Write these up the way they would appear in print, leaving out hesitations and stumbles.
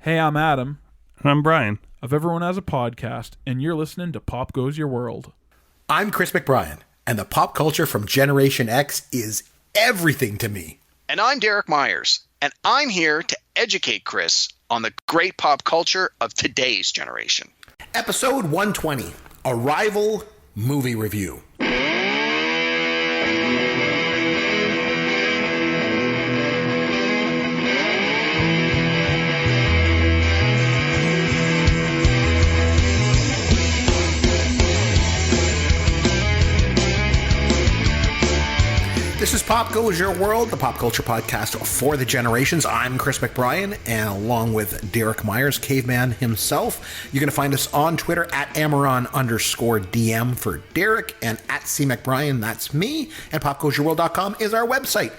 Hey, I'm Adam. And I'm Brian. Of Everyone Has a Podcast, and you're listening to Pop Goes Your World. I'm Chris McBrien, and the pop culture from Generation X is everything to me. And I'm Derek Myers, and I'm here to educate Chris on the great pop culture of today's generation. Episode 120, Arrival Movie Review. This is Pop Goes Your World, the pop culture podcast for the generations. I'm Chris McBrien, and along with Derek Myers, caveman himself, you're going to find us on Twitter at Amaron_DM for Derek, and at C McBrien, that's me, and popgoesyourworld.com is our website.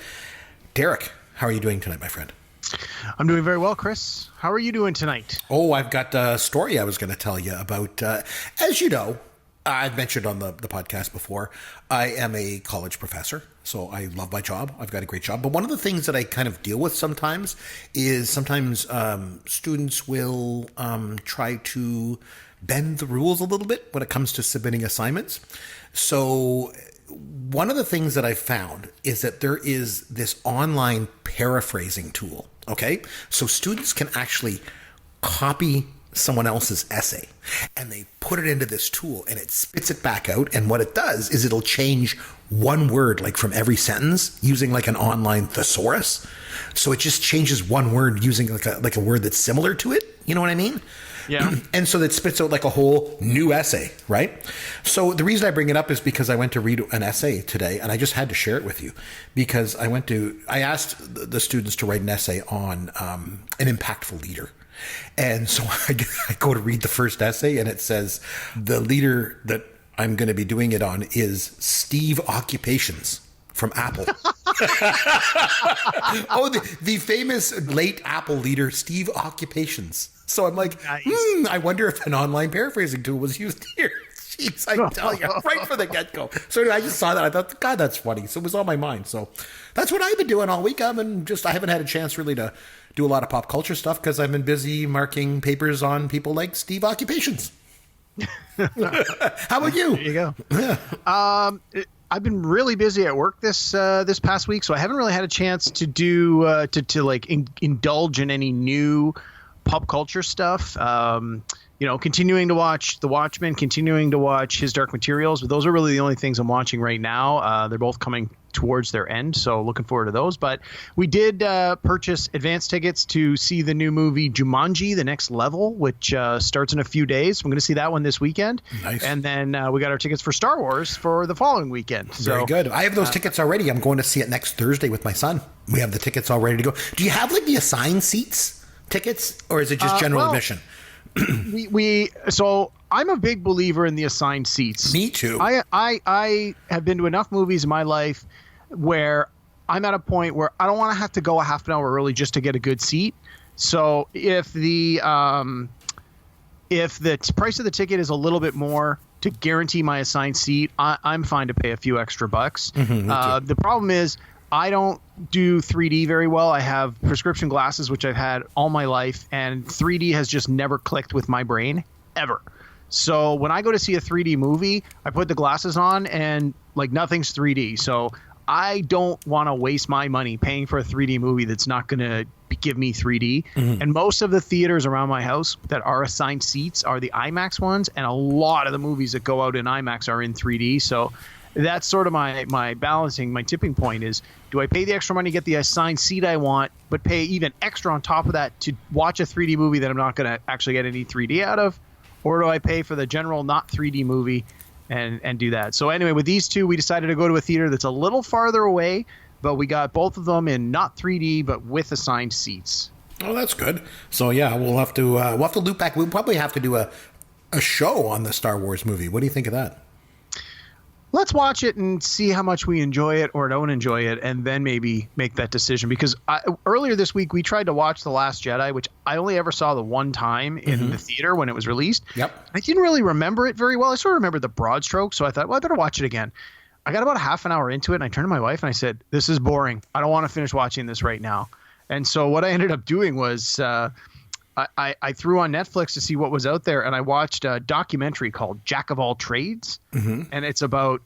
Derek, how are you doing tonight, my friend? I'm doing very well, Chris. How are you doing tonight? Oh, I've got a story I was going to tell you about. As you know, I've mentioned on the podcast before, I am a college professor, so I love my job. I've got a great job. But one of the things that I kind of deal with sometimes is students will try to bend the rules a little bit when it comes to submitting assignments. So one of the things that I found is that there is this online paraphrasing tool, okay? So students can actually copy someone else's essay and they put it into this tool and it spits it back out, and what it does is it'll change one word like from every sentence using like an online thesaurus. So it just changes one word using like a word that's similar to it, you know what I mean? Yeah. And so that spits out like a whole new essay, right? So the reason I bring it up is because I went to read an essay today, and I just had to share it with you because I asked the students to write an essay on an impactful leader. And so I go to read the first essay, and it says the leader that I'm going to be doing it on is Steve Occupations from Apple. Oh, the famous late Apple leader, Steve Occupations. So I'm like, nice. I wonder if an online paraphrasing tool was used here. Jeez, I tell you, right from the get-go. So anyway, I just saw that. I thought, God, that's funny. So it was on my mind. So that's what I've been doing all week. I haven't had a chance really to do a lot of pop culture stuff because I've been busy marking papers on people like Steve Occupations. How about you? There you go. Yeah. I've been really busy at work this past week, so I haven't really had a chance to do indulge in any new pop culture stuff. Continuing to watch The Watchmen, continuing to watch His Dark Materials, but those are really the only things I'm watching right now. They're both coming towards their end, so looking forward to those. But we did purchase advance tickets to see the new movie Jumanji: The Next Level, which starts in a few days. I'm going to see that one this weekend. Nice. And then we got our tickets for Star Wars for the following weekend. Very good. I have those tickets already. I'm going to see it next Thursday with my son. We have the tickets all ready to go. Do you have like the assigned seats tickets, or is it just general admission? So I'm a big believer in the assigned seats. Me too. I have been to enough movies in my life where I'm at a point where I don't want to have to go a half an hour early just to get a good seat. So if the price of the ticket is a little bit more to guarantee my assigned seat, I'm fine to pay a few extra bucks. Mm-hmm, the problem is I don't do 3D very well. I have prescription glasses, which I've had all my life, and 3D has just never clicked with my brain, ever. So when I go to see a 3D movie, I put the glasses on and like nothing's 3D. So I don't want to waste my money paying for a 3D movie that's not going to give me 3D. Mm-hmm. And most of the theaters around my house that are assigned seats are the IMAX ones, and a lot of the movies that go out in IMAX are in 3D. So that's sort of my balancing, my tipping point is, do I pay the extra money to get the assigned seat I want, but pay even extra on top of that to watch a 3D movie that I'm not going to actually get any 3D out of? Or do I pay for the general not 3D movie and do that? So anyway, with these two, we decided to go to a theater that's a little farther away, but we got both of them in not 3D, but with assigned seats. Oh, that's good. So yeah, we'll have to loop back. We'll probably have to do a show on the Star Wars movie. What do you think of that? Let's watch it and see how much we enjoy it or don't enjoy it, and then maybe make that decision. Because earlier this week, we tried to watch The Last Jedi, which I only ever saw the one time in the theater when it was released. Yep. I didn't really remember it very well. I sort of remember the broad strokes, so I thought, well, I better watch it again. I got about a half an hour into it, and I turned to my wife and I said, this is boring. I don't want to finish watching this right now. And so what I ended up doing was I threw on Netflix to see what was out there, and I watched a documentary called Jack of All Trades, and it's about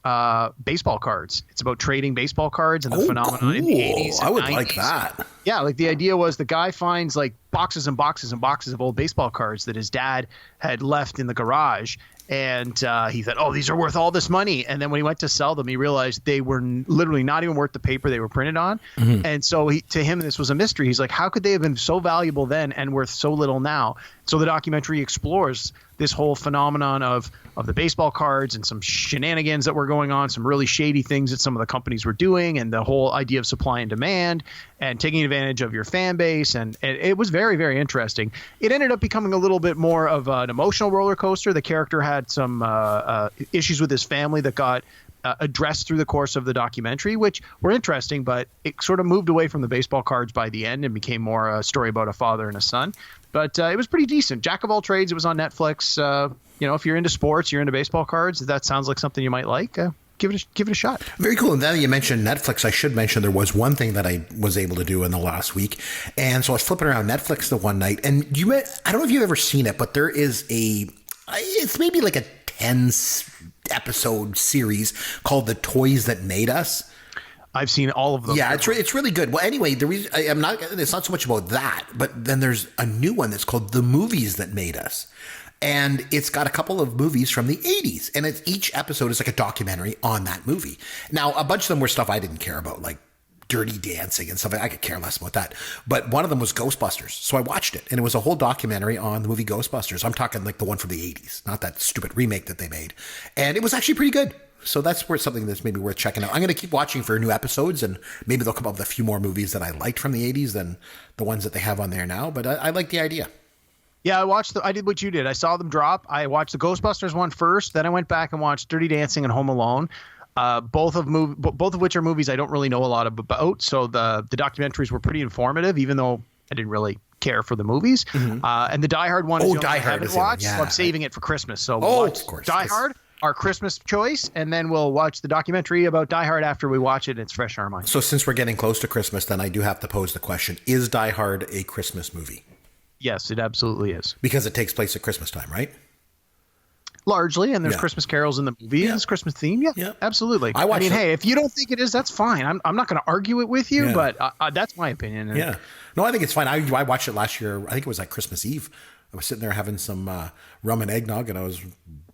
baseball cards. It's about trading baseball cards and the phenomenon in the 80s and I would 90s. like that. Yeah, like the idea was the guy finds like boxes and boxes and boxes of old baseball cards that his dad had left in the garage. And he thought, oh, these are worth all this money. And then when he went to sell them, he realized they were literally not even worth the paper they were printed on. And so to him, this was a mystery. He's like, how could they have been so valuable then and worth so little now? So the documentary explores this whole phenomenon of the baseball cards and some shenanigans that were going on, some really shady things that some of the companies were doing, and the whole idea of supply and demand and taking advantage of your fan base. And it was very, very interesting. It ended up becoming a little bit more of an emotional roller coaster. The character had some issues with his family that got addressed through the course of the documentary, which were interesting, but it sort of moved away from the baseball cards by the end and became more a story about a father and a son. But it was pretty decent. Jack of All Trades. It was on Netflix. If you're into sports, you're into baseball cards, that sounds like something you might like. Give it a shot. Very cool. And now that you mentioned Netflix, I should mention there was one thing that I was able to do in the last week. And so I was flipping around Netflix the one night, and I don't know if you've ever seen it, but there is it's maybe like a 10 episode series called The Toys That Made Us. I've seen all of them. Yeah, it's really good. Well, anyway, it's not so much about that, but then there's a new one that's called The Movies That Made Us. And it's got a couple of movies from the 80s. And each episode is like a documentary on that movie. Now, a bunch of them were stuff I didn't care about, like Dirty Dancing and stuff. I could care less about that. But one of them was Ghostbusters. So I watched it. And it was a whole documentary on the movie Ghostbusters. I'm talking like the one from the 80s, not that stupid remake that they made. And it was actually pretty good. So that's something that's maybe worth checking out. I'm going to keep watching for new episodes, and maybe they'll come up with a few more movies that I liked from the 80s than the ones that they have on there now. But I like the idea. Yeah, I did what you did. I saw them drop. I watched the Ghostbusters one first. Then I went back and watched Dirty Dancing and Home Alone. Both of which are movies I don't really know a lot about. So the documentaries were pretty informative, even though I didn't really care for the movies. And the Die Hard one is Die Hard I haven't watched. So I'm saving it for Christmas. So we'll watch of course. Die Hard, our Christmas choice, and then we'll watch the documentary about Die Hard after we watch it. It's fresh in our minds. So since we're getting close to Christmas, then I do have to pose the question, is Die Hard a Christmas movie? Yes, it absolutely is. Because it takes place at Christmas time, right? Largely, and there's Christmas carols in the movie. Yeah. It's Christmas theme. Yeah, absolutely. Hey, if you don't think it is, that's fine. I'm not going to argue it with you, but that's my opinion. Yeah. No, I think it's fine. I watched it last year. I think it was like Christmas Eve. I was sitting there having some rum and eggnog, and I was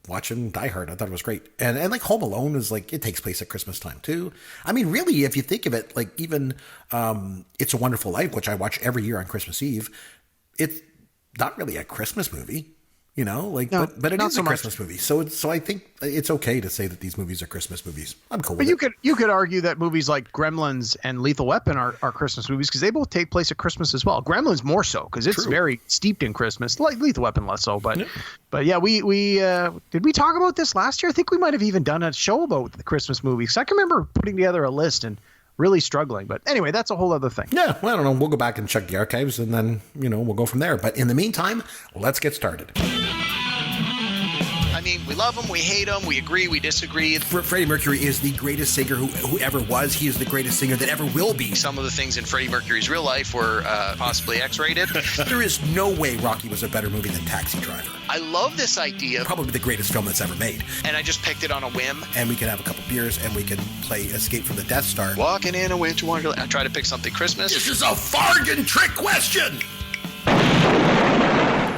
watching Die Hard. I thought it was great. And like Home Alone is like, it takes place at Christmas time too. I mean, really, if you think of it, like even It's a Wonderful Life, which I watch every year on Christmas Eve, it's not really a Christmas movie. But it is a Christmas movie. So I think it's okay to say that these movies are Christmas movies. I'm cool with it. You could argue that movies like Gremlins and Lethal Weapon are Christmas movies because they both take place at Christmas as well. Gremlins more so because it's very steeped in Christmas, like Lethal Weapon less so. But we did we talk about this last year? I think we might have even done a show about the Christmas movies. I can remember putting together a list and really struggling. But anyway, that's a whole other thing. Yeah, well, I don't know. We'll go back and check the archives, and then, we'll go from there. But in the meantime, let's get started. I mean, we love him, we hate him, we agree, we disagree. Freddie Mercury is the greatest singer who ever was. He is the greatest singer that ever will be. Some of the things in Freddie Mercury's real life were possibly X-rated. There is no way Rocky was a better movie than Taxi Driver. I love this idea. Probably the greatest film that's ever made. And I just picked it on a whim. And we can have a couple beers, and we can play Escape from the Death Star. Walking in a winter wonderland. I try to pick something Christmas. This is a bargain trick question!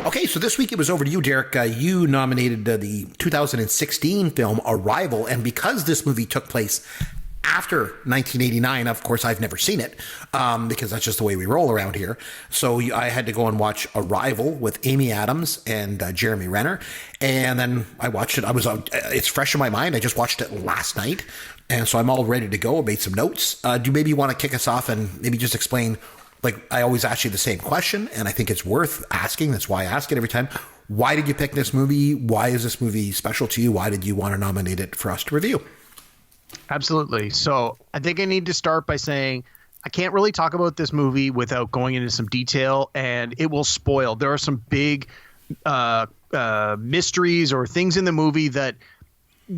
Okay, so this week it was over to you, Derek. You nominated the 2016 film Arrival, and because this movie took place after 1989, of course, I've never seen it, because that's just the way we roll around here. So I had to go and watch Arrival with Amy Adams and Jeremy Renner, and then I watched it. It's fresh in my mind. I just watched it last night, and so I'm all ready to go. I made some notes. Do you maybe want to kick us off and maybe just explain? Like, I always ask you the same question, and I think it's worth asking. That's why I ask it every time. Why did you pick this movie? Why is this movie special to you? Why did you want to nominate it for us to review? Absolutely. So I think I need to start by saying I can't really talk about this movie without going into some detail, and it will spoil. There are some big mysteries or things in the movie that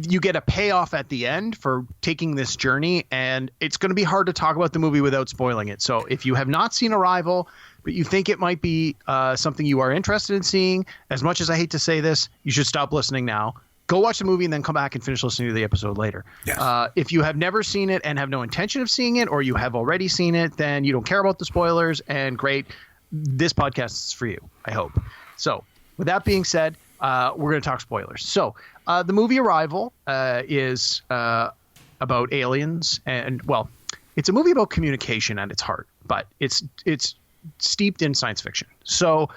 you get a payoff at the end for taking this journey, and it's going to be hard to talk about the movie without spoiling it. So if you have not seen Arrival, but you think it might be something you are interested in seeing, as much as I hate to say this, you should stop listening now. Go watch the movie and then come back and finish listening to the episode later. Yes. If you have never seen it and have no intention of seeing it, or you have already seen it, then you don't care about the spoilers, and great. This podcast is for you, I hope. So with that being said, we're going to talk spoilers. So the movie Arrival is about aliens, and well, it's a movie about communication at its heart, but it's steeped in science fiction. So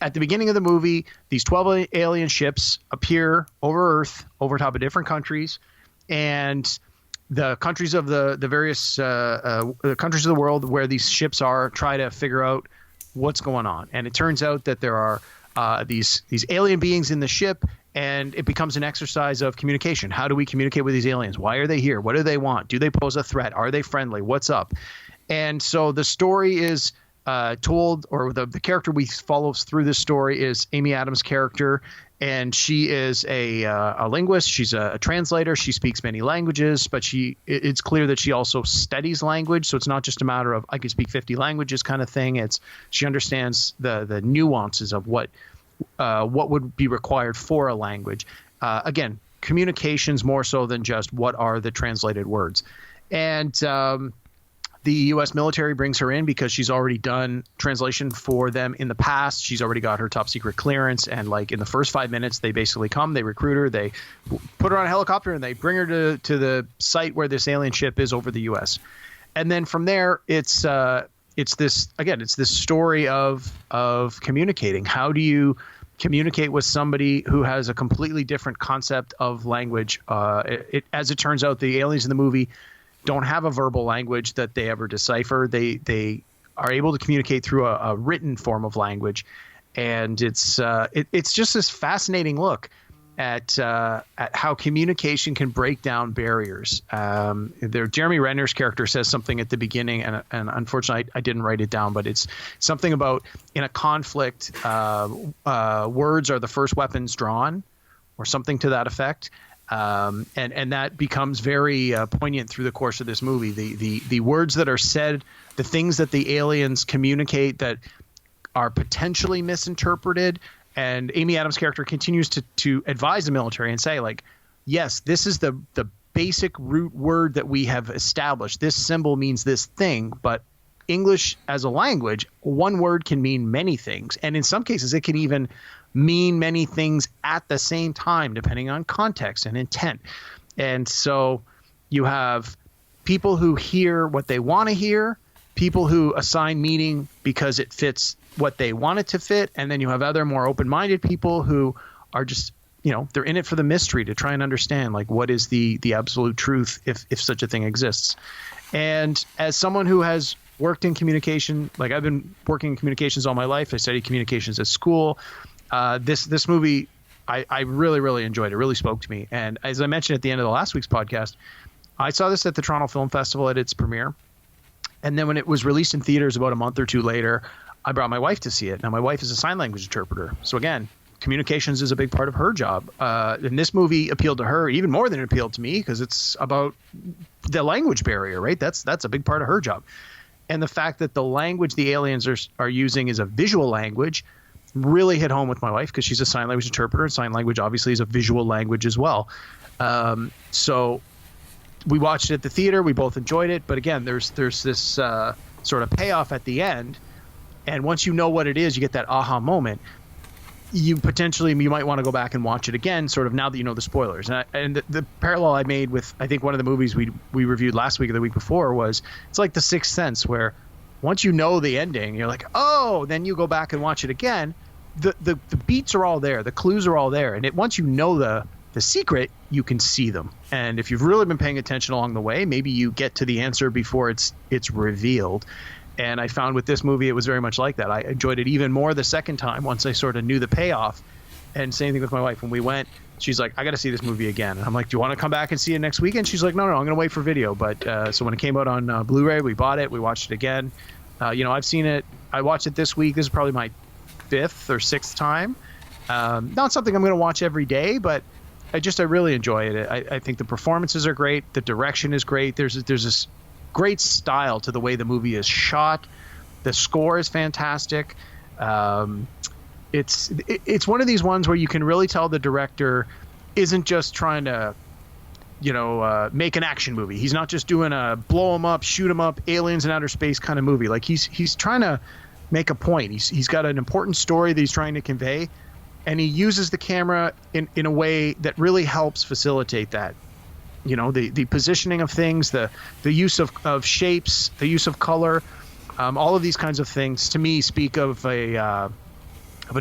at the beginning of the movie, these 12 alien ships appear over Earth, over top of different countries, and the countries of the various countries of the world where these ships are try to figure out what's going on. And it turns out that there are these alien beings in the ship, and it becomes an exercise of communication. How do we communicate with these aliens? Why are they here? What do they want? Do they pose a threat? Are they friendly? What's up? And so the story is told, or the character we follow through this story is Amy Adams' character, and she is a linguist. She's a translator. She speaks many languages, but it's clear that she also studies language. So it's not just a matter of I can speak 50 languages kind of thing. She understands the nuances of what would be required for a language. Again, communications more so than just what are the translated words. And the U.S. military brings her in because she's already done translation for them in the past. She's already got her top secret clearance. And like in the first 5 minutes, they basically come, they recruit her, they put her on a helicopter, and they bring her to the site where this alien ship is over the U.S. And then from there, it's this story of communicating. How do you communicate with somebody who has a completely different concept of language? As it turns out, the aliens in the movie don't have a verbal language that they ever decipher. They are able to communicate through a written form of language, and it's just this fascinating look at how communication can break down barriers. Jeremy Renner's character says something at the beginning, and unfortunately I didn't write it down, but it's something about in a conflict, words are the first weapons drawn, or something to that effect. And that becomes very poignant through the course of this movie. The words that are said, the things that the aliens communicate that are potentially misinterpreted. And Amy Adams' character continues to advise the military and say, like, yes, this is the basic root word that we have established. This symbol means this thing, but English as a language, one word can mean many things. And in some cases, it can even mean many things at the same time, depending on context and intent. And so you have people who hear what they want to hear, people who assign meaning because it fits what they want it to fit, and then you have other more open-minded people who are just, they're in it for the mystery to try and understand, like, what is the absolute truth if such a thing exists. And as someone who has worked in communication, like I've been working in communications all my life, I studied communications at school. This movie, I really, really enjoyed. It really spoke to me. And as I mentioned at the end of the last week's podcast, I saw this at the Toronto Film Festival at its premiere. And then when it was released in theaters about a month or two later, I brought my wife to see it. Now, my wife is a sign language interpreter. So again, communications is a big part of her job. And this movie appealed to her even more than it appealed to me, because it's about the language barrier, right? That's a big part of her job. And the fact that the language the aliens are using is a visual language really hit home with my wife, because she's a sign language interpreter, and sign language obviously is a visual language as well. So we watched it at the theater. We both enjoyed it. But again, there's this sort of payoff at the end. And once you know what it is, you get that aha moment. You might want to go back and watch it again, sort of now that you know the spoilers. And the parallel I made with, I think, one of the movies we reviewed last week or the week before was, it's like The Sixth Sense, where once you know the ending, you're like, oh, then you go back and watch it again. The beats are all there. The clues are all there. And once you know the secret, you can see them. And if you've really been paying attention along the way, maybe you get to the answer before it's revealed. And I found with this movie, it was very much like that. I enjoyed it even more the second time once I sort of knew the payoff. And same thing with my wife. When we went, she's like, I got to see this movie again. And I'm like, do you want to come back and see it next weekend? She's like, no, I'm going to wait for video. But so when it came out on Blu-ray, we bought it. We watched it again. I've seen it. I watched it this week. This is probably my 5th or 6th time. Not something I'm going to watch every day, but I really enjoy it. I think the performances are great. The direction is great. There's this great style to the way the movie is shot. The score is fantastic. It's one of these ones where you can really tell the director isn't just trying to, make an action movie. He's not just doing a blow 'em up, shoot 'em up, aliens in outer space kind of movie. Like he's trying to make a point. He's got an important story that he's trying to convey, and he uses the camera in a way that really helps facilitate that. The positioning of things, the use of shapes, the use of color, all of these kinds of things to me speak of a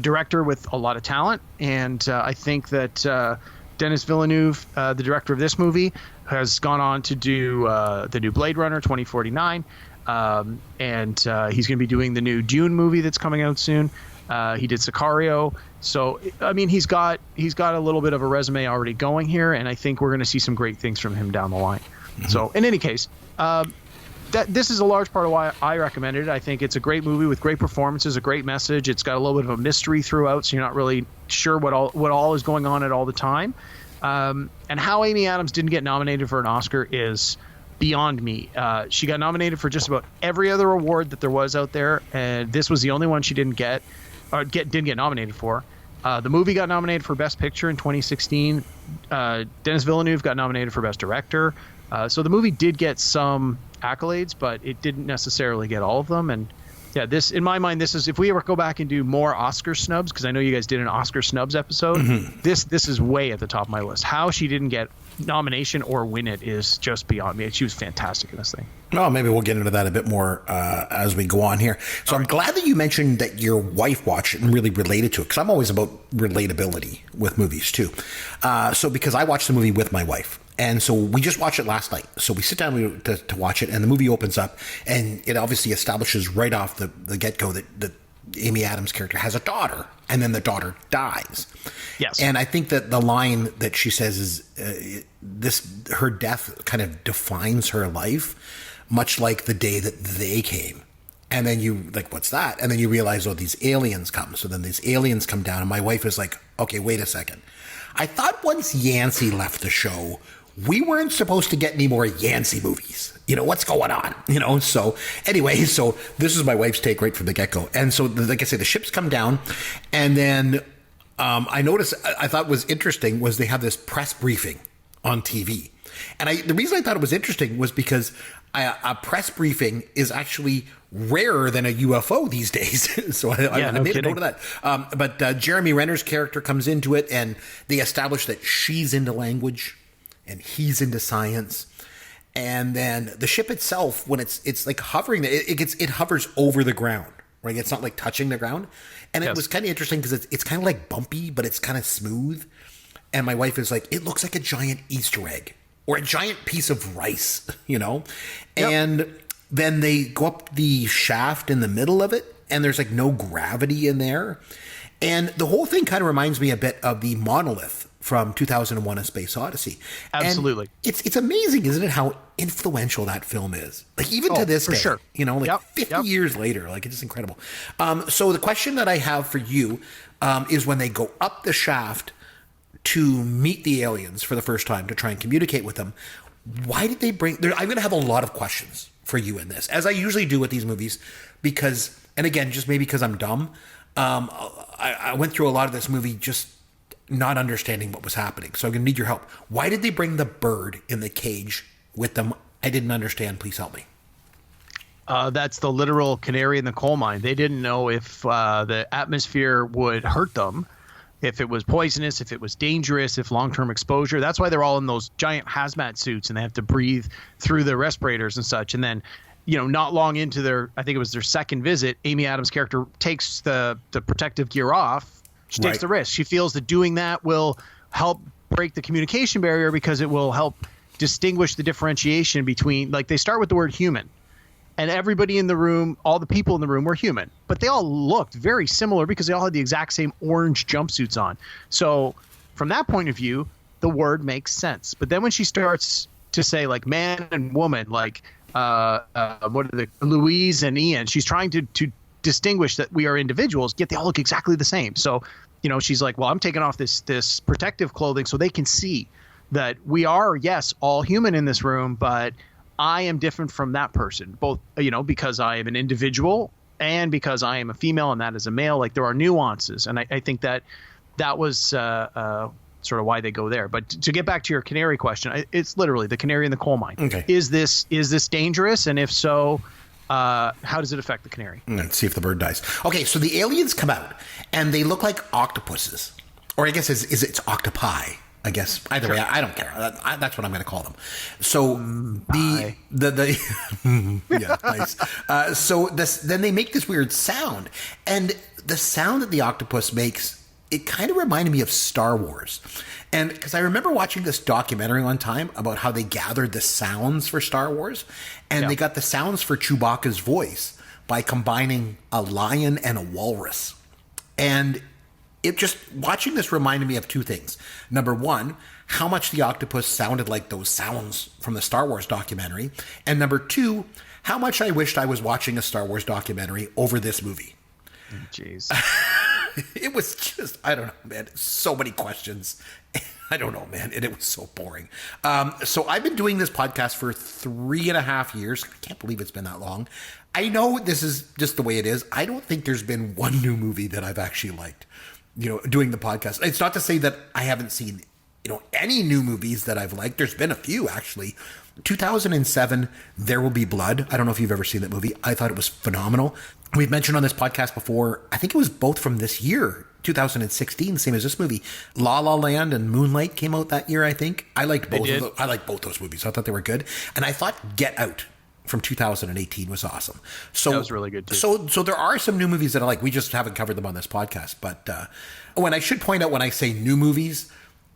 director with a lot of talent. And I think that Denis Villeneuve, the director of this movie, has gone on to do the new Blade Runner 2049. And he's going to be doing the new Dune movie that's coming out soon. He did Sicario. So, I mean, he's got a little bit of a resume already going here, and I think we're going to see some great things from him down the line. Mm-hmm. So, in any case, this is a large part of why I recommended it. I think it's a great movie with great performances, a great message. It's got a little bit of a mystery throughout, so you're not really sure what all is going on at all the time. And how Amy Adams didn't get nominated for an Oscar is beyond me. She got nominated for just about every other award that there was out there, and this was the only one she didn't get nominated for. The movie got nominated for Best Picture in 2016. Denis Villeneuve got nominated for Best Director. So the movie did get some accolades, but it didn't necessarily get all of them. And yeah, this, in my mind, this is, if we ever go back and do more Oscar snubs, because I know you guys did an Oscar snubs episode, this is way at the top of my list. How she didn't get nomination or win it is just beyond me. She was fantastic in this thing. Well, maybe we'll get into that a bit more as we go on here. So I'm glad that you mentioned that your wife watched it and really related to it, because I'm always about relatability with movies too. So because I watched the movie with my wife, and so we just watched it last night. So we sit down to watch it, and the movie opens up, and it obviously establishes right off the get-go that Amy Adams' character has a daughter, and then the daughter dies. Yes. And I think that the line that she says is her death kind of defines her life, much like the day that they came. And then you like, what's that? And then you realize, oh, these aliens come. So then these aliens come down, and my wife is like, okay, wait a second. I thought once Yancey left the show, we weren't supposed to get any more Yancey movies. What's going on? So anyway, so this is my wife's take right from the get-go. And so, like I say, the ships come down, and then I thought was interesting was they have this press briefing on TV. And the reason I thought it was interesting was because a press briefing is actually rarer than a UFO these days. So I made a note of that. But Jeremy Renner's character comes into it, and they establish that she's into language and he's into science. And then the ship itself, when it's like hovering, it hovers over the ground, right? It's not like touching the ground. And it was kind of interesting because it's kind of like bumpy, but it's kind of smooth. And my wife is like, it looks like a giant Easter egg or a giant piece of rice, And then they go up the shaft in the middle of it, and there's like no gravity in there. And the whole thing kind of reminds me a bit of the monolith from 2001: A Space Odyssey. Absolutely. And it's amazing, isn't it, how influential that film is? Like, even to this day, sure. 50 years later, like, it's just incredible. So the question that I have for you is when they go up the shaft to meet the aliens for the first time, to try and communicate with them, why did they bring... I'm going to have a lot of questions for you in this, as I usually do with these movies, because, and again, just maybe because I'm dumb, I went through a lot of this movie just not understanding what was happening. So I'm going to need your help. Why did they bring the bird in the cage with them? I didn't understand. Please help me. That's the literal canary in the coal mine. They didn't know if the atmosphere would hurt them, if it was poisonous, if it was dangerous, if long-term exposure. That's why they're all in those giant hazmat suits, and they have to breathe through their respirators and such. And then, not long into I think it was their second visit, Amy Adams' character takes the protective gear off. She takes the risk. She feels that doing that will help break the communication barrier, because it will help distinguish the differentiation between, like, they start with the word human. And everybody in the room, all the people in the room were human, but they all looked very similar because they all had the exact same orange jumpsuits on. So from that point of view, the word makes sense. But then when she starts to say, like, man and woman, like what are the Louise and Ian, she's trying to distinguish that we are individuals, yet they all look exactly the same. So she's like, well, I'm taking off this protective clothing so they can see that we are, yes, all human in this room, but I am different from that person, both, because I am an individual and because I am a female and that is a male. Like, there are nuances. And I think that was sort of why they go there. But to get back to your canary question, it's literally the canary in the coal mine. Okay. Is this dangerous? And if so, how does it affect the canary? Let's see if the bird dies. Okay, so the aliens come out and they look like octopuses, or I guess it's octopi. I guess either way, I don't care. That's what I'm going to call them. So the yeah, nice. So then they make this weird sound, and the sound that the octopus makes, it kind of reminded me of Star Wars. And because I remember watching this documentary one time about how they gathered the sounds for Star Wars, and they got the sounds for Chewbacca's voice by combining a lion and a walrus. And it just, watching this reminded me of two things. Number one, how much the octopus sounded like those sounds from the Star Wars documentary. And number two, how much I wished I was watching a Star Wars documentary over this movie. Jeez. It was just, I don't know, man. So many questions. I don't know, man. And it was so boring. So I've been doing this podcast for 3.5 years. I can't believe it's been that long. I know this is just the way it is. I don't think there's been one new movie that I've actually liked, doing the podcast. It's not to say that I haven't seen, any new movies that I've liked. There's been a few, actually. 2007, There Will Be Blood. I don't know if you've ever seen that movie. I thought it was phenomenal. We've mentioned on this podcast before, I think it was both from this year, 2016, same as this movie. La La Land and Moonlight came out that year, I think. I liked both of those. I liked both those movies. I thought they were good. And I thought Get Out from 2018 was awesome. So that was really good too. So there are some new movies that I like. We just haven't covered them on this podcast. But when I should point out, when I say new movies,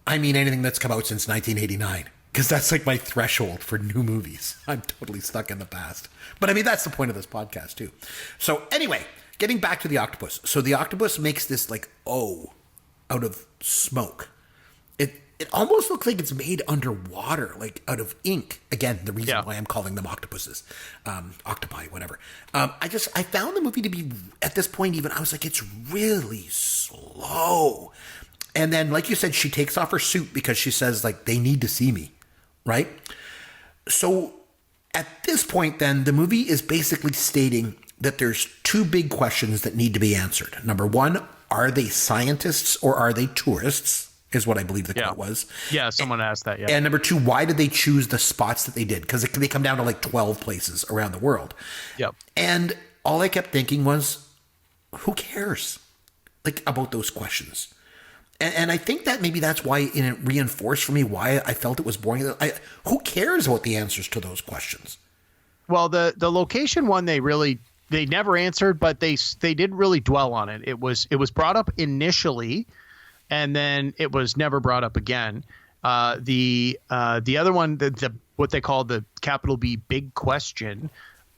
I mean anything that's come out since 1989. Because that's like my threshold for new movies. I'm totally stuck in the past. But I mean, that's the point of this podcast too. So anyway, getting back to the octopus. So the octopus makes this like O out of smoke. It almost looks like it's made underwater, like out of ink. Again, the reason why I'm calling them octopuses, octopi, whatever. I found the movie to be, at this point even, I was like, it's really slow. And then, like you said, she takes off her suit because she says, like, they need to see me, right? So at this point, then, the movie is basically stating that there's two big questions that need to be answered. Number one, are they scientists or are they tourists? Is what I believe the quote was. Yeah, someone asked that, yeah. And number two, why did they choose the spots that they did? Because they come down to like 12 places around the world. Yep. And all I kept thinking was, who cares? Like, about those questions. And I think that maybe that's why it reinforced for me why I felt it was boring. Who cares about the answers to those questions? Well, the location one, they never answered, but they did really dwell on it. It was brought up initially, and then it was never brought up again. The other one, the what they call the capital B big question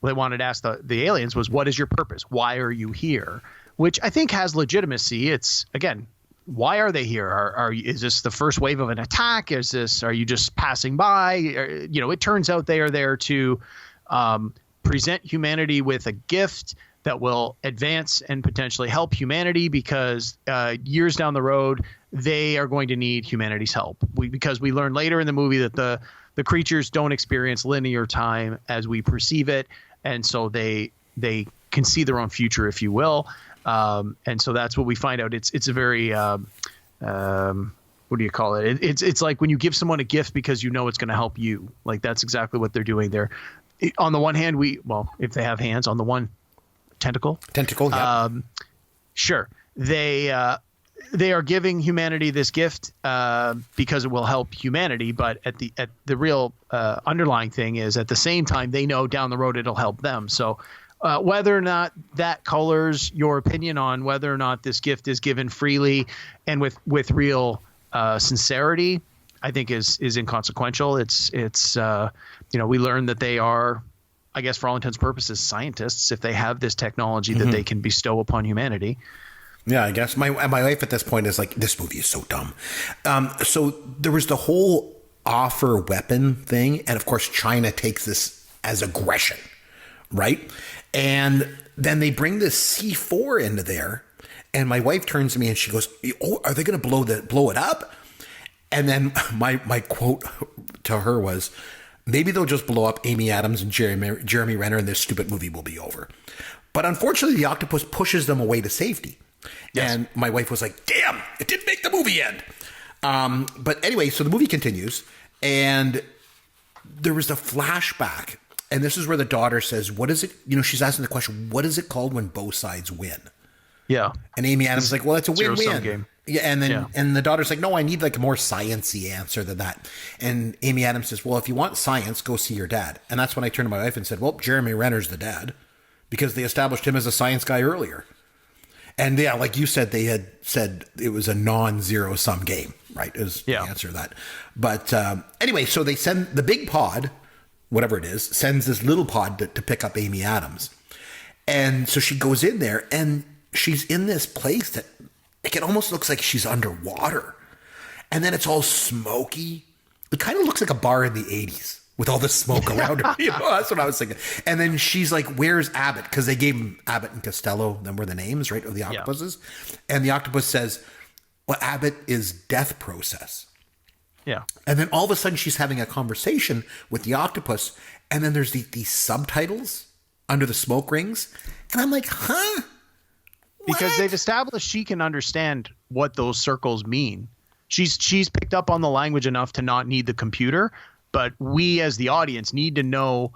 they wanted to ask the aliens was, what is your purpose? Why are you here? Which I think has legitimacy. It's, again, why are they here? Is this the first wave of an attack? Are you just passing by? It turns out they are there to present humanity with a gift that will advance and potentially help humanity, because years down the road, they are going to need humanity's help. Because we learn later in the movie that the creatures don't experience linear time as we perceive it. And so they can see their own future, if you will. And so that's what we find out. It's a very, what do you call it? It's like when you give someone a gift because you know it's going to help you. Like, that's exactly what they're doing there. On the one hand, if they have hands, on the one tentacle, yeah. Sure. They are giving humanity this gift because it will help humanity. But at the real underlying thing is, at the same time, they know down the road it'll help them. So whether or not that colors your opinion on whether or not this gift is given freely and with real sincerity, I think is inconsequential. It's we learn that they are, I guess, for all intents and purposes, scientists, if they have this technology that they can bestow upon humanity. Yeah, I guess my wife at this point is like, this movie is so dumb. So there was the whole offer weapon thing, and of course China takes this as aggression, right? And then they bring this C4 into there, And my wife turns to me and she goes, "Oh, are they going to blow it up?" And then my quote to her was, "Maybe they'll just blow up Amy Adams and Jeremy Renner and this stupid movie will be over." But unfortunately, the octopus pushes them away to safety. Yes. And my wife was like, "Damn, it didn't make the movie end." But anyway, so the movie continues, and there was a flashback. And this is where the daughter says, "What is it?" She's asking the question, "What is it called when both sides win?" Yeah. And Amy Adams is like, "Well, it's a win-win game." Yeah. And then and the daughter's like, "No, I need like a more science-y answer than that." And Amy Adams says, "Well, if you want science, go see your dad." And that's when I turned to my wife and said, "Well, Jeremy Renner's the dad because they established him as a science guy earlier." And yeah, like you said, they had said it was a non-zero sum game, right? Is the answer to that. But anyway, so they send the big pod, whatever it is, sends this little pod to pick up Amy Adams. And so she goes in there and she's in this place that like, it almost looks like she's underwater. And then it's all smoky. It kind of looks like a bar in the 80s with all the smoke around her. That's what I was thinking. And then she's like, "Where's Abbott?" Because they gave him Abbott and Costello. Them were the names, right, of the octopuses. Yeah. And the octopus says, "Well, Abbott is death process." Yeah. And then all of a sudden she's having a conversation with the octopus. And then there's these subtitles under the smoke rings. And I'm like, huh? Because they've established she can understand what those circles mean. She's picked up on the language enough to not need the computer, but we as the audience need to know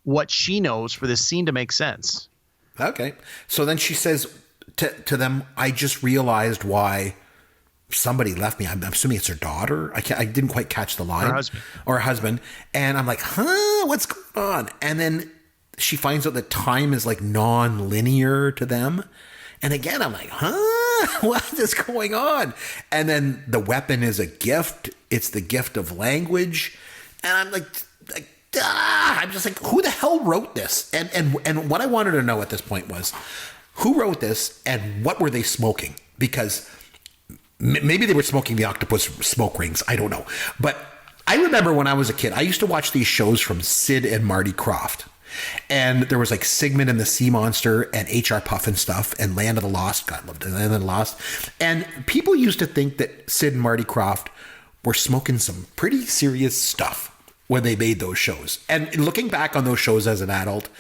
what she knows for this scene to make sense. Okay. So then she says to them, "I just realized why somebody left me." I'm assuming it's her daughter. I didn't quite catch the line. Or her husband. And I'm like, huh? What's going on? And then she finds out that time is like non-linear to them. And again, I'm like, huh? What is going on? And then the weapon is a gift. It's the gift of language. And I'm like, I'm just like, who the hell wrote this? And what I wanted to know at this point was, who wrote this and what were they smoking? Because maybe they were smoking the octopus smoke rings. I don't know. But I remember when I was a kid, I used to watch these shows from Sid and Marty Krofft. And there was like Sigmund and the Sea Monster and H.R. Puff and stuff and Land of the Lost. God loved it. Land of the Lost. And people used to think that Sid and Marty Krofft were smoking some pretty serious stuff when they made those shows. And looking back on those shows as an adult,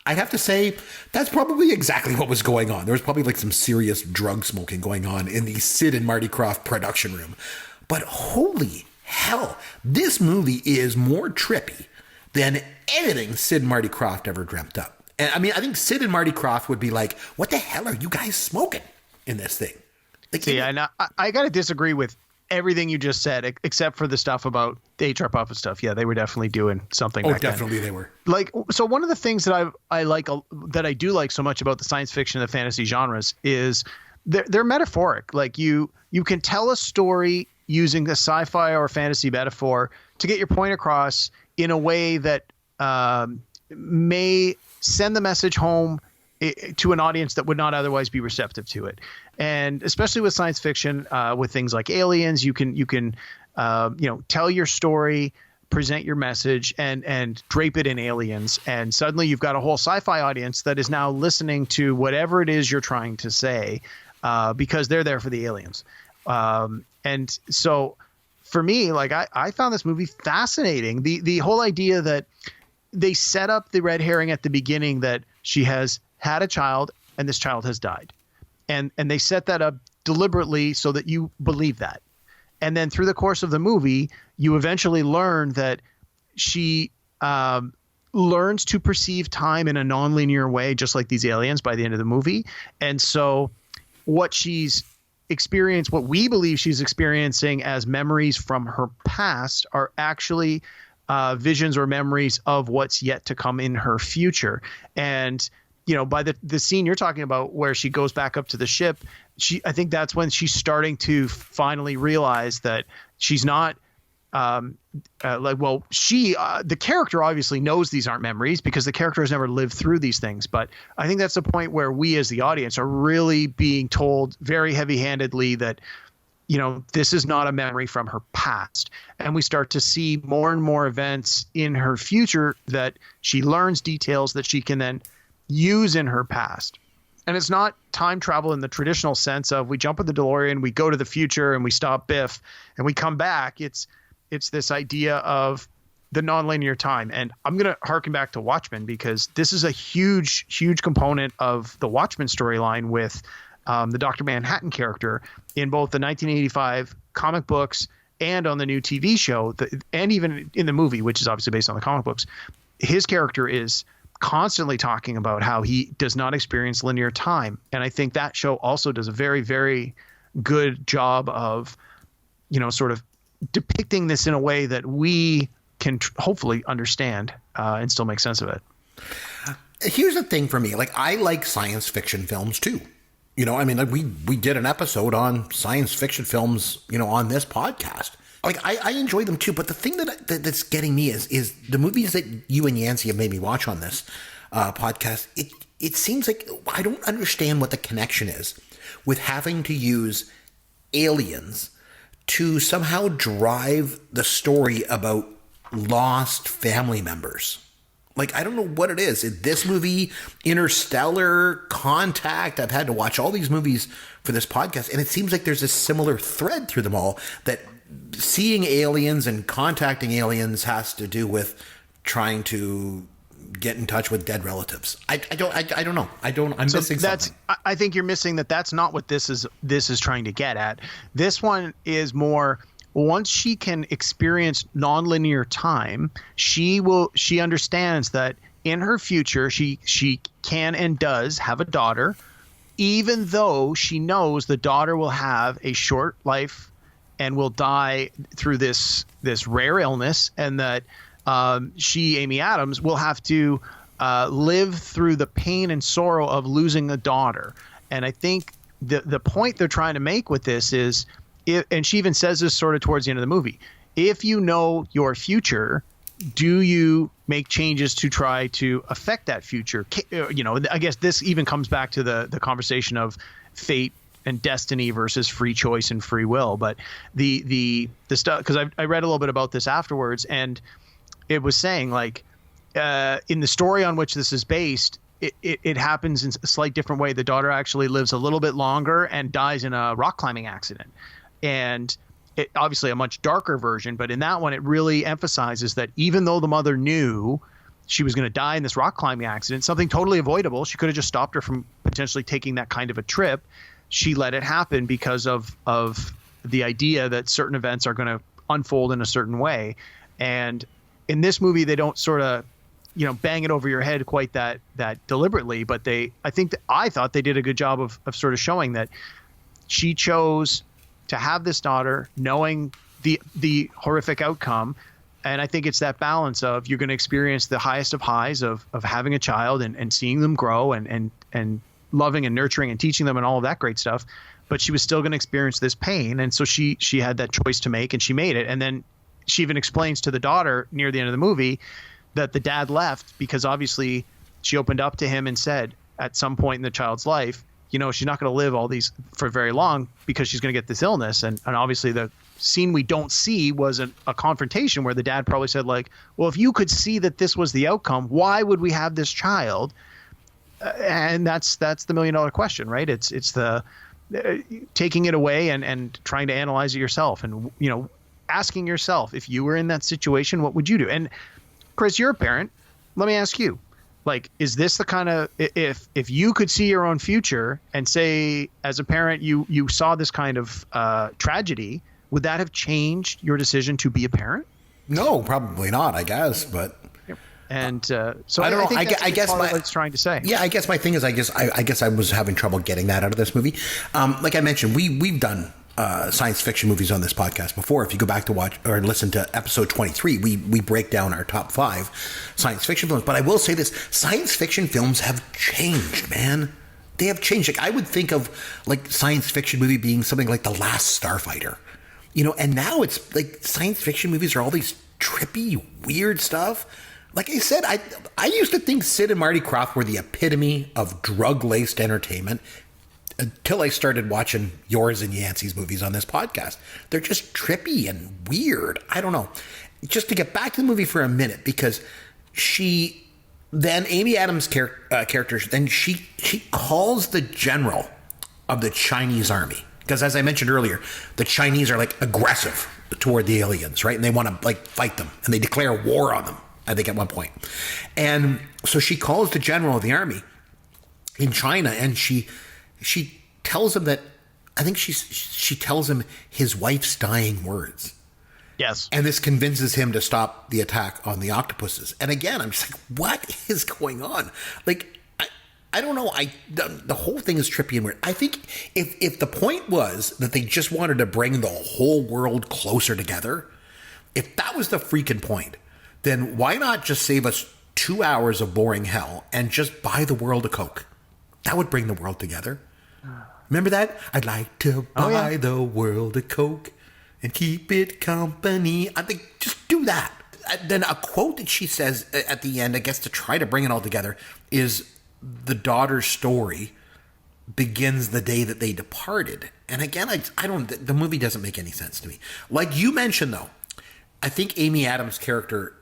I'd have to say that's probably exactly what was going on. There was probably like some serious drug smoking going on in the Sid and Marty Krofft production room. But holy hell, this movie is more trippy than anything Sid and Marty Krofft ever dreamt up. And I mean, I think Sid and Marty Krofft would be like, "What the hell are you guys smoking in this thing?" Like, see, I got to disagree with everything you just said, except for the stuff about the HR Puppet stuff. Yeah, they were definitely doing something. Oh, definitely then. They were. Like, so one of the things that I like that I do like so much about the science fiction and the fantasy genres is they're metaphoric. Like you can tell a story using a sci-fi or fantasy metaphor to get your point across in a way that may send the message home to an audience that would not otherwise be receptive to it. And especially with science fiction, with things like aliens, you can tell your story, present your message, and drape it in aliens. And suddenly you've got a whole sci-fi audience that is now listening to whatever it is you're trying to say, because they're there for the aliens. And so for me, like I found this movie fascinating. The whole idea that they set up the red herring at the beginning that she has had a child and this child has died. And they set that up deliberately so that you believe that. And then through the course of the movie, you eventually learn that she learns to perceive time in a nonlinear way, just like these aliens by the end of the movie. And so what she's experienced, what we believe she's experiencing as memories from her past are actually visions or memories of what's yet to come in her future. And by the scene you're talking about where she goes back up to the ship, I think that's when she's starting to finally realize that she's not the character obviously knows these aren't memories because the character has never lived through these things. But I think that's the point where we as the audience are really being told very heavy-handedly that, this is not a memory from her past. And we start to see more and more events in her future that she learns details that she can then use in her past. And it's not time travel in the traditional sense of we jump in the DeLorean, we go to the future and we stop Biff and we come back. It's this idea of the nonlinear time. And I'm going to harken back to Watchmen because this is a huge, huge component of the Watchmen storyline with the Dr. Manhattan character in both the 1985 comic books and on the new TV show, and even in the movie, which is obviously based on the comic books. His character is constantly talking about how he does not experience linear time. And I think that show also does a very, very good job of, sort of depicting this in a way that we can hopefully understand and still make sense of it. Here's the thing for me. Like, I like science fiction films too. We did an episode on science fiction films, on this podcast. Like, I enjoy them too, but the thing that's getting me is the movies that you and Yancey have made me watch on this podcast. It seems like I don't understand what the connection is with having to use aliens to somehow drive the story about lost family members. Like, I don't know what it is. This movie, Interstellar, Contact, I've had to watch all these movies for this podcast, and it seems like there's a similar thread through them all, that seeing aliens and contacting aliens has to do with trying to get in touch with dead relatives. I don't know. I'm missing something. I think you're missing that. That's not what this is trying to get at. This one is more, once she can experience nonlinear time, she understands that in her future she can and does have a daughter, even though she knows the daughter will have a short life and will die through this rare illness, and that Amy Adams, will have to live through the pain and sorrow of losing a daughter. And I think the point they're trying to make with this is, and she even says this sort of towards the end of the movie, if you know your future, do you make changes to try to affect that future? I guess this even comes back to the conversation of fate and destiny versus free choice and free will. But the stuff, because I read a little bit about this afterwards, and it was saying, like, in the story on which this is based, it happens in a slight different way. The daughter actually lives a little bit longer and dies in a rock climbing accident. And it obviously a much darker version, but in that one, it really emphasizes that even though the mother knew she was going to die in this rock climbing accident, something totally avoidable, she could have just stopped her from potentially taking that kind of a trip. She let it happen because of the idea that certain events are going to unfold in a certain way. And in this movie, they don't sort of, bang it over your head quite that deliberately, but I thought they did a good job of sort of showing that she chose to have this daughter knowing the horrific outcome. And I think it's that balance of, you're going to experience the highest of highs of having a child and seeing them grow and loving and nurturing and teaching them and all of that great stuff. But she was still going to experience this pain. And so she had that choice to make, and she made it. And then she even explains to the daughter near the end of the movie that the dad left because obviously she opened up to him and said at some point in the child's life, she's not going to live all these for very long because she's going to get this illness. And obviously the scene we don't see was a confrontation where the dad probably said, like, well, if you could see that this was the outcome, why would we have this child? And that's the $1 million question, right? It's the taking it away and trying to analyze it yourself, and asking yourself, if you were in that situation, what would you do? And Chris, you're a parent. Let me ask you, like, is this the kind of, if you could see your own future and say as a parent you saw this kind of tragedy, would that have changed your decision to be a parent? No, probably not, I guess, but. And so I don't know. think I guess what it's trying to say. Yeah, I guess my thing is, I guess I was having trouble getting that out of this movie. Like I mentioned, we've done science fiction movies on this podcast before. If you go back to watch or listen to episode 23, we break down our top 5 science fiction films. But I will say this: science fiction films have changed, man. They have changed. Like, I would think of like science fiction movie being something like The Last Starfighter, and now it's like science fiction movies are all these trippy, weird stuff. Like I said, I used to think Sid and Marty Krofft were the epitome of drug-laced entertainment until I started watching yours and Yancey's movies on this podcast. They're just trippy and weird. I don't know. Just to get back to the movie for a minute, because she then Amy Adams' character, then she calls the general of the Chinese army. Because as I mentioned earlier, the Chinese are like aggressive toward the aliens, right? And they want to like fight them, and they declare war on them, I think, at one point. And so she calls the general of the army in China, and she tells him that, I think she tells him his wife's dying words. Yes. And this convinces him to stop the attack on the octopuses. And again, I'm just like, what is going on? Like, I don't know. The whole thing is trippy and weird. I think if the point was that they just wanted to bring the whole world closer together, if that was the freaking point, then why not just save us 2 hours of boring hell and just buy the world a Coke? That would bring the world together. Remember that? I'd like to buy the world a Coke and keep it company. I think just do that. Then a quote that she says at the end, I guess to try to bring it all together, is the daughter's story begins the day that they departed. And again, I don't, the movie doesn't make any sense to me. Like you mentioned though, I think Amy Adams' character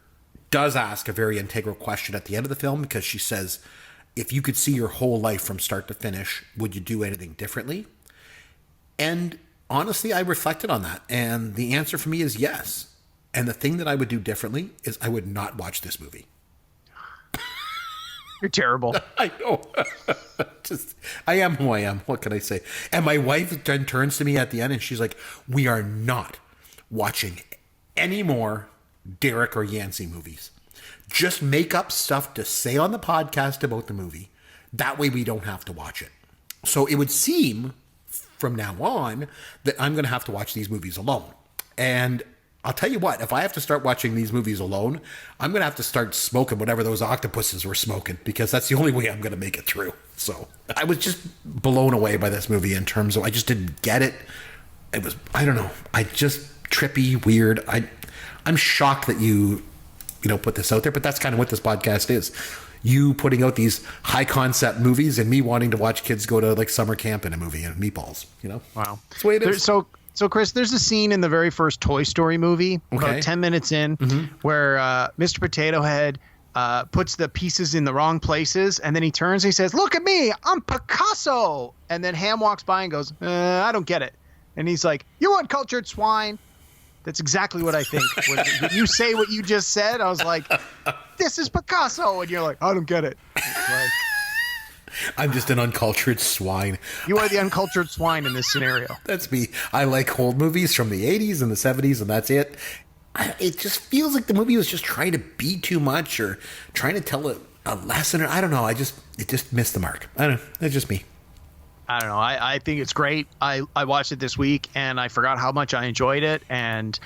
does ask a very integral question at the end of the film, because she says, if you could see your whole life from start to finish, would you do anything differently? And honestly, I reflected on that, and the answer for me is yes. And the thing that I would do differently is I would not watch this movie. You're terrible. I know. I am who I am. What can I say? And my wife then turns to me at the end and she's like, we are not watching any more Derek or Yancey movies. Just make up stuff to say on the podcast about the movie. That way we don't have to watch it. So it would seem from now on that I'm going to have to watch these movies alone. And I'll tell you what, if I have to start watching these movies alone, I'm going to have to start smoking whatever those octopuses were smoking, because that's the only way I'm going to make it through. So I was just blown away by this movie in terms of, I just didn't get it. It was, I don't know, trippy, weird. I'm shocked that you put this out there, but that's kind of what this podcast is. You putting out these high concept movies and me wanting to watch kids go to like summer camp in a movie and meatballs, Wow. That's the way it is. So, Chris, there's a scene in the very first Toy Story movie, about 10 minutes in, where Mr. Potato Head puts the pieces in the wrong places, and then he turns and he says, "Look at me, I'm Picasso!" And then Ham walks by and goes, "I don't get it." And he's like, "You uncultured swine." That's exactly what I think. When you say what you just said, I was like, "This is Picasso," and you're like, "I don't get it." Like, I'm just an uncultured swine. You are the uncultured swine in this scenario. That's me. I like old movies from the 80s and the 70s, and that's it. It just feels like the movie was just trying to be too much or trying to tell a lesson. Or I don't know. It just missed the mark. I don't know. It's just me. I don't know. I think it's great. I watched it this week, and I forgot how much I enjoyed it. And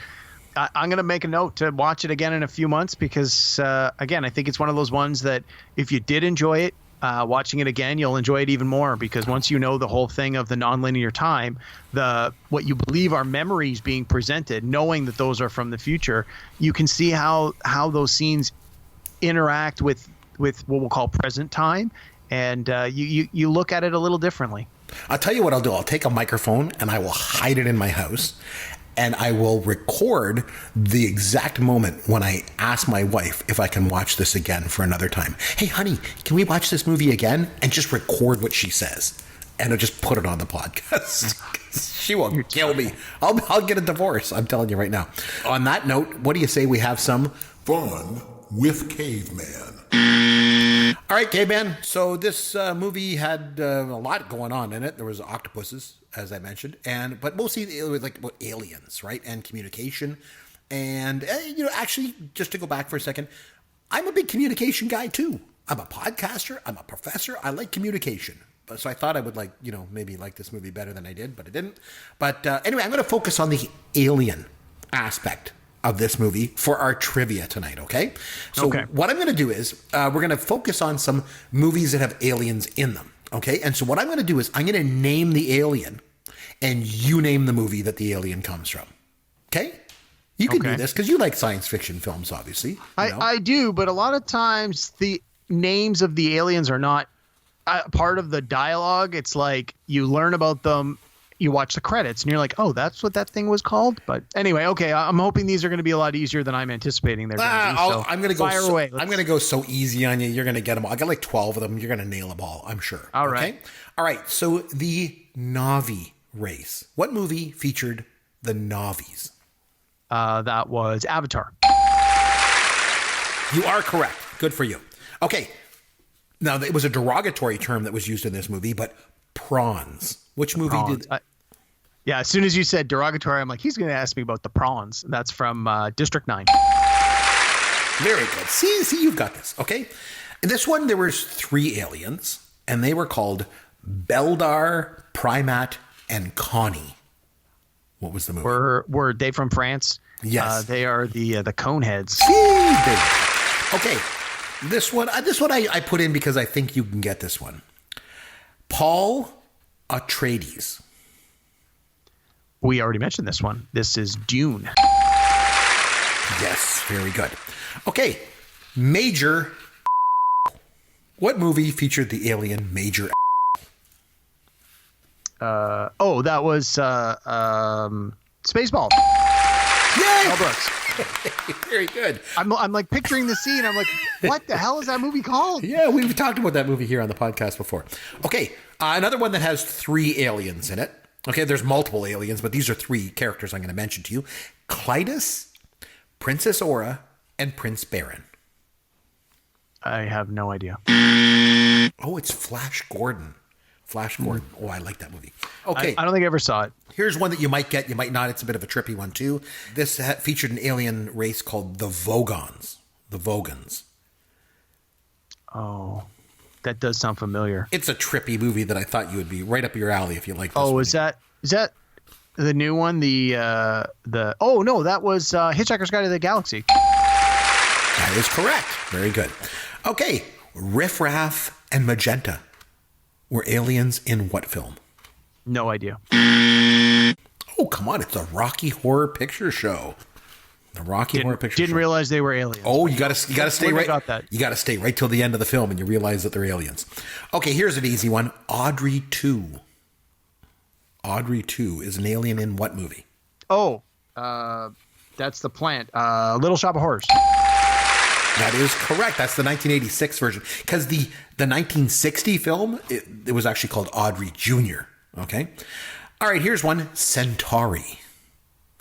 I'm going to make a note to watch it again in a few months because, again, I think it's one of those ones that if you did enjoy it, watching it again, you'll enjoy it even more, because once you know the whole thing of the nonlinear time, what you believe are memories being presented, knowing that those are from the future, you can see how those scenes interact with what we'll call present time, and you look at it a little differently. I'll tell you what I'll do. I'll take a microphone and I will hide it in my house, and I will record the exact moment when I ask my wife if I can watch this again for another time. Hey, honey, can we watch this movie again? And just record what she says. And I'll just put it on the podcast. She will kill me. I'll get a divorce. I'm telling you right now. On that note, what do you say we have some fun with Caveman? All right, Caveman. So this movie had a lot going on in it. There was octopuses, as I mentioned, but mostly it was like about aliens, right, and communication. And actually, just to go back for a second, I'm a big communication guy too. I'm a podcaster. I'm a professor. I like communication. So I thought I would maybe like this movie better than I did, but I didn't. But anyway, I'm going to focus on the alien aspect of this movie for our trivia tonight, okay? So what I'm going to do is we're going to focus on some movies that have aliens in them, okay? And so what I'm going to do is I'm going to name the alien, and you name the movie that the alien comes from, okay? You can do this because you like science fiction films, obviously. I do, but a lot of times the names of the aliens are not part of the dialogue. It's like you learn about them you watch the credits and you're like, oh, that's what that thing was called. But anyway, okay, I'm hoping these are going to be a lot easier than I'm anticipating they're going to be. So I'm going to go. fire away. I'm going to go so easy on you. You're going to get them all. I got like 12 of them. You're going to nail them all, I'm sure. All right. All right. So the Na'vi race. What movie featured the Na'vis? That was Avatar. You are correct. Good for you. Okay. Now, it was a derogatory term that was used in this movie, but prawns. Which movie did... Yeah, as soon as you said derogatory, I'm like, he's going to ask me about the prawns. That's from District 9. Very good. See, you've got this. Okay. In this one, there was 3 aliens, and they were called Beldar, Primat, and Connie. What was the movie? Were they from France? Yes. They are the Coneheads. Okay. This one I put in because I think you can get this one. Paul Atreides. We already mentioned this one. This is Dune. Yes, very good. Okay, Major. What movie featured the alien Major? That was Spaceball. Yay! Mel Brooks. Very good. I'm like picturing the scene. I'm like, what the hell is that movie called? Yeah, we've talked about that movie here on the podcast before. Okay, another one that has 3 aliens in it. Okay, there's multiple aliens, but these are 3 characters I'm going to mention to you. Clytus, Princess Aura, and Prince Baron. I have no idea. Oh, it's Flash Gordon. Flash Gordon. Oh, I like that movie. Okay. I don't think I ever saw it. Here's one that you might get, you might not. It's a bit of a trippy one, too. This featured an alien race called the Vogons. The Vogons. Oh, that does sound familiar. It's a trippy movie that I thought you would be right up your alley if you like this Oh, one. is that the new one? That was Hitchhiker's Guide to the Galaxy. That is correct. Very good. Okay. Riff Raff and Magenta were aliens in what film? No idea. Oh, come on. It's the Rocky Horror Picture Show. The Rocky Horror Picture Show. Didn't realize they were aliens. Oh, you gotta stay right. Got that. You gotta stay right till the end of the film, and you realize that they're aliens. Okay, here's an easy one. Audrey 2. Audrey 2 is an alien in what movie? Oh, that's the plant. Little Shop of Horrors. That is correct. That's the 1986 version. Because the 1960 film, it was actually called Audrey Jr. Okay. All right, here's one. Centauri.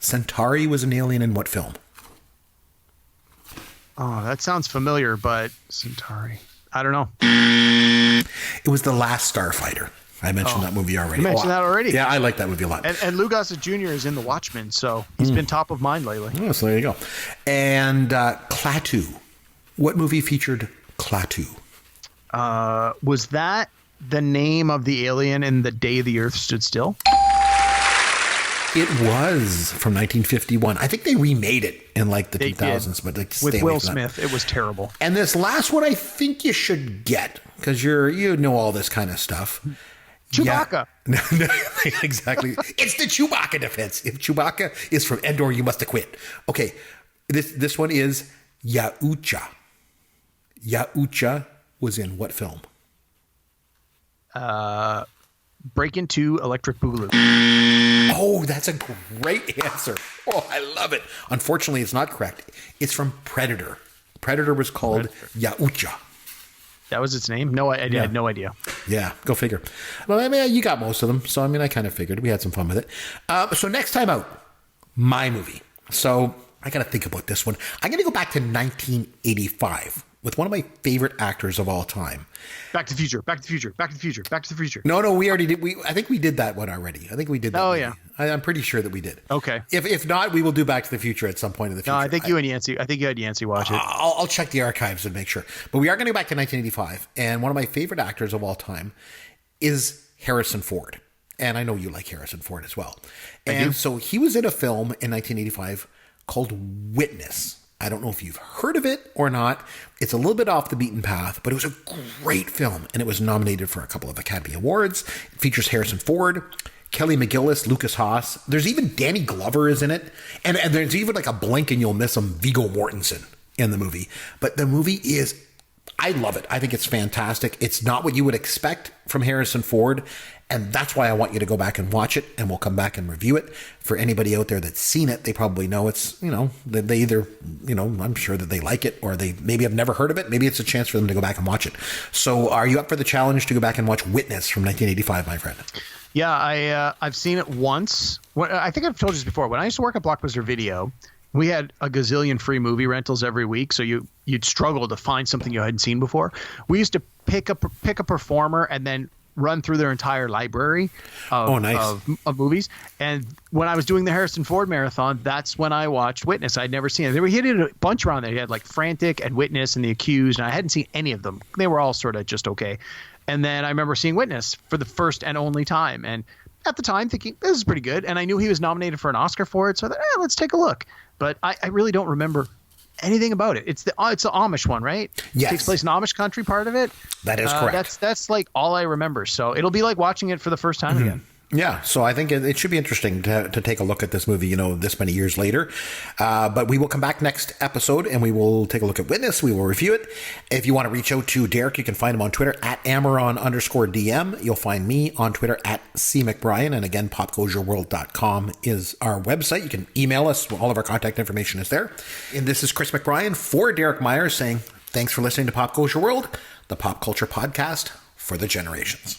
Centauri was an alien in what film? Oh, that sounds familiar, but Centauri. I don't know. It was The Last Starfighter. I mentioned that movie already. You mentioned that already? Yeah, I like that movie a lot. And Lou Gossett Jr. is in The Watchmen, so he's been top of mind lately. Oh, so there you go. And Klaatu. What movie featured Klaatu? Was that the name of the alien in The Day the Earth Stood Still? It was from 1951. I think they remade it in like the 2000s, but like with Will Smith. It was terrible. And this last one, I think you should get because you know all this kind of stuff. Chewbacca. Yeah. No, exactly. It's the Chewbacca defense. If Chewbacca is from Endor, you must acquit. Okay, this one is Yaucha. Yaucha was in what film? Break Into Electric Boogaloo. Oh, that's a great answer. Oh, I love it. Unfortunately, it's not correct. It's from Predator. Predator was called Yaucha. That was its name? No, I had no idea. Yeah, go figure. Well, I mean, you got most of them. So, I mean, I kind of figured. We had some fun with it. So next time out, my movie. So I got to think about this one. I'm going to go back to 1985 with one of my favorite actors of all time. Back to the Future, Back to the Future, Back to the Future, Back to the Future. No, we already did. I think we did that one already. I think we did that. Oh, movie. yeah. I'm pretty sure that we did. Okay. If not, we will do Back to the Future at some point in the future. No, I think you had Yancey watch it. I'll check the archives and make sure. But we are going to go back to 1985. And one of my favorite actors of all time is Harrison Ford. And I know you like Harrison Ford as well. And so he was in a film in 1985 called Witness. I don't know if you've heard of it or not. It's a little bit off the beaten path, but it was a great film, and it was nominated for a couple of Academy Awards. It features Harrison Ford, Kelly McGillis, Lucas Haas. There's even Danny Glover is in it, and there's even like a blink and you'll miss him, Viggo Mortensen in the movie. But the movie is, I love it. I think it's fantastic. It's not what you would expect from Harrison Ford, And that's why I want you to go back and watch it, and we'll come back and review it. For anybody out there that's seen it, they probably know it's, they either, I'm sure that they like it, or they maybe have never heard of it. Maybe it's a chance for them to go back and watch it. So are you up for the challenge to go back and watch Witness from 1985, my friend? Yeah, I've seen it once. I think I've told you this before. When I used to work at Blockbuster Video, we had a gazillion free movie rentals every week, so you'd struggle to find something you hadn't seen before. We used to pick a performer and then run through their entire library of movies. And when I was doing the Harrison Ford marathon, that's when I watched Witness. I'd never seen it. He had a bunch around there. He had like Frantic and Witness and The Accused, and I hadn't seen any of them. They were all sort of just okay. And then I remember seeing Witness for the first and only time. And at the time thinking, this is pretty good. And I knew he was nominated for an Oscar for it. So I thought, let's take a look. But I really don't remember anything about it. It's the Amish one, right? Yes. It takes place in Amish country, part of it. That is correct. That's like all I remember. So it'll be like watching it for the first time again. Yeah, so I think it should be interesting to take a look at this movie, this many years later. But we will come back next episode and we will take a look at Witness. We will review it. If you want to reach out to Derek, you can find him on Twitter at Amaron_DM. You'll find me on Twitter at CMcBrien. And again, popgoesyourworld.com is our website. You can email us. All of our contact information is there. And this is Chris McBrien for Derek Myers saying, thanks for listening to Pop Goes Your World, the pop culture podcast for the generations.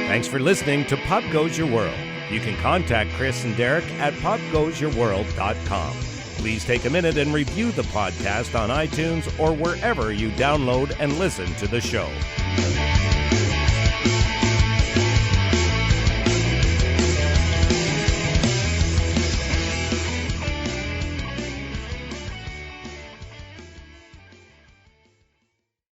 Thanks for listening to Pop Goes Your World. You can contact Chris and Derek at popgoesyourworld.com. Please take a minute and review the podcast on iTunes or wherever you download and listen to the show.